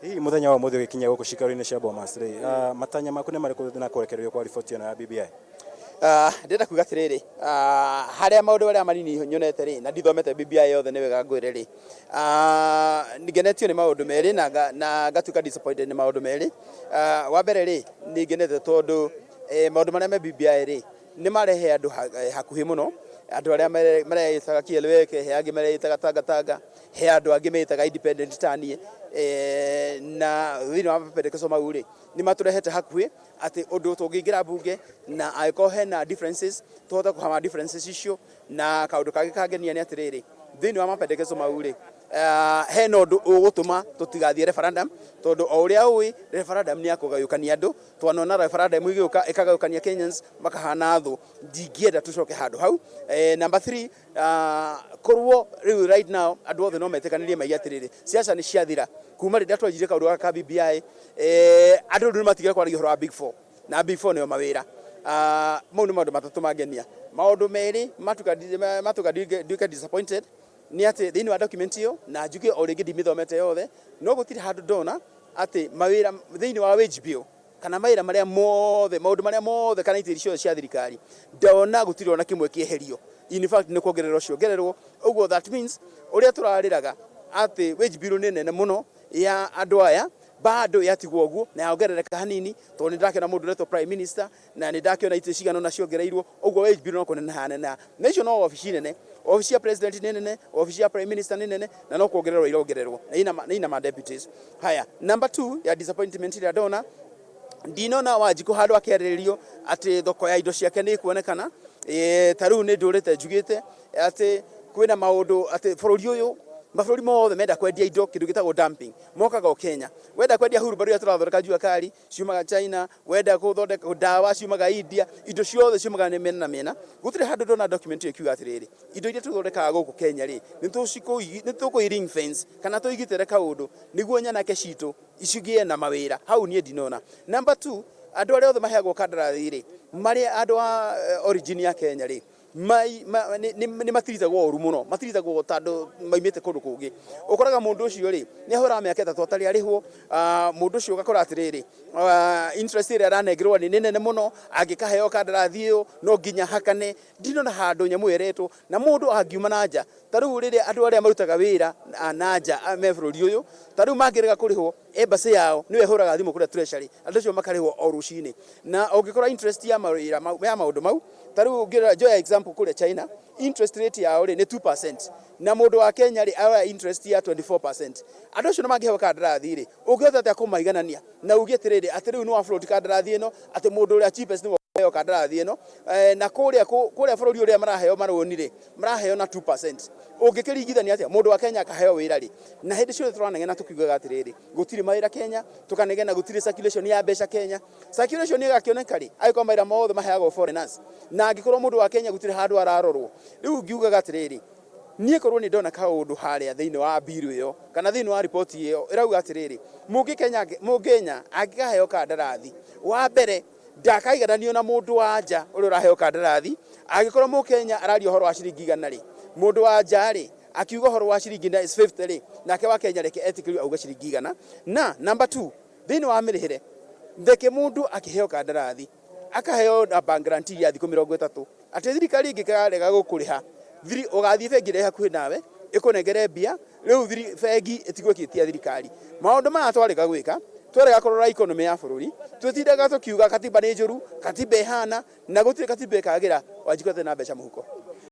Hii muthenya wa muthe gikinya guku cikaro-ini cia Bomas ri matanya maku ni mariku na kurekererio kwa riboti ino ya BBI? Ndenda kuga atiriri haria maundu aria manini nyonete ri na ndithomete BBI yothe ni wega ngwire ri Ngenetio ni maundu meri na ngatuka disappointed ni maundu meri. Wa mbere ri ni ngenete tondu maundu maria me BBI ri ni marehe andu hakuhi muno, andu aria mareitaga kieleweke, he angi mareitaga tanga he andu angi meitaga independent tanie na thini wa mapendekezo mau ri ni maturehete hakuhi ati undu tungingira bunge na aiko hena differences tuhota kuhama differences icio na kaundu kage kangenia ni atiriri thini wa mapendekezo mau ri hena undu ugutuma tutigathie referendum tondu o uria ui referendum ni akugayukania andu twanona referendum igiuka ikagayukania Kenyans makahana thu ndingienda tucoke handu hau. Number 3 korwo riu right now andu othe no metekanirie mai atiriri siasa ni ciathira kuma rinda twajire kaundu ka BBI andu ni matigire kwaragia horo wa Big 4 na Big 4 niyo mawira mau ni maundu matatu mangenia. Maundu meri matuka disappointed ni ati thini wa document iyo na njuke o ringi ndimithomete yothe no gutiri handu ndona ati mawira thini wa wage bill kana mawira maria mothe maundu maria mothe kana itiri cio cia thirikari ndona gutiri ona kimwe kieherio. In fact ni kuongererwo ciongererwo uguo that means uria turariraga ati wage bill ni nene muno ya andu aya bado yatigwo uguo na yongerereka hanini tondu ni ndakena mundu retwo prime minister na ni ndakena itiri cigano na ciongereirwo uguo wage bill no kunene hanena national office nene office ya president nene office ya prime minister nene na no kuongererwo irongererwo na ina ma deputies. Haya, number 2 ya disappointment ya dona ndinona Wanjiku handu akerererio ati thoko ya indo ciake ni kuonekana taru ni ndurite njugite ati kwina maundu ati bururi uyu mabũrũri mothe menda kwendia indo kindu gitagwo dumping mokaga o Kenya. Wenda kwendia hurumbarũ ya tũrathondeka njua kari ciumaga China, wenda kuthondeka ndawa ciumaga India, indo ciothe ciumaga ni mena na mena. Gutire handu ndona document iyo kiuga atiriri indo iria tũthondekaga gũkũ Kenya ri ni tuko ring fence kana tuigitere kaundu niguo nyanake citu icigie na mawira hau nie ndinona. Number 2 andu aria othe maheagwo kandarathi ri mari andu a origin ya Kenya ri ni matiritagwo oru muno matiritagwo tandu maimite kundu kungi ukoraga mundu ucio ri ni ahora miaka 3 atari arihwo mundu ucio ugakora atiriri interest ira aranengirwo ni nene muno angikaheo kandarathi iyo no nginya hakane ndinona handu nyamu eretwo na mundu angiuma nanja taru riri andu aria marutaga wira nanja me bururi uyu taru mangirega kurihwo embassy yao niwe huraga thimu kuria treasury andu acio makarihwo orucini na ungikora interest ya mawira ya maundu mau taru ngira joya example kule China interest rate yao ni 2% na mundu wa Kenya ri awa interest ya 24%. Andu acio mangihewa kandarathi ri ungiothe atia kumaiganania na ugiete riri ati riu no afloat kandarathi ino ati mundu uria cheapest ni yo kandarathi ino na kuria bururi uria maraheo maroni ri maraheo na 2%. Ungikiringithania atia mundu wa Kenya akaheo wira ri na hindi cio turanegena tukiugaga atiriri gutiri mawira Kenya tukanegena gutiri circulation ya mbeca Kenya circulation igakioneka ri aiko mawira mothe maheagwo foreigners na angikorwo mundu wa Kenya gutiri handu ararorwo riu ngiugaga atiriri nie korwo ni ndona kaundu haria thiini wa biru iyo kana thiini wa report iyo irauga atiriri mungenya angikaheo kandarathi wa mbere ndakaigananio na mundu wa nja uria uraheo kandarathi angikorwo mu Kenya arario horo wa ciringi 100 ri mundu wa nja ri akiuga horo wa ciringi 50 ri nake wa Kenya reke etikiri auga ciringi 100 na number 2 thiini wa mirihire ndeke mundu akiheo kandarathi akaheo na bank guarantee ya thiku 30 ati thirikari ingikarega gukuriha thiri ugathie bengi ire hakuhi nawe ikunengere mbia riu bengi itigwekitia thirikari maundu maya twarega gwika twarega kurora economy ya bururi tutidaga tukiuga katiba ni njuru katiba ihana na gutire katiba ikagira Wanjiku na mbeca muhuko.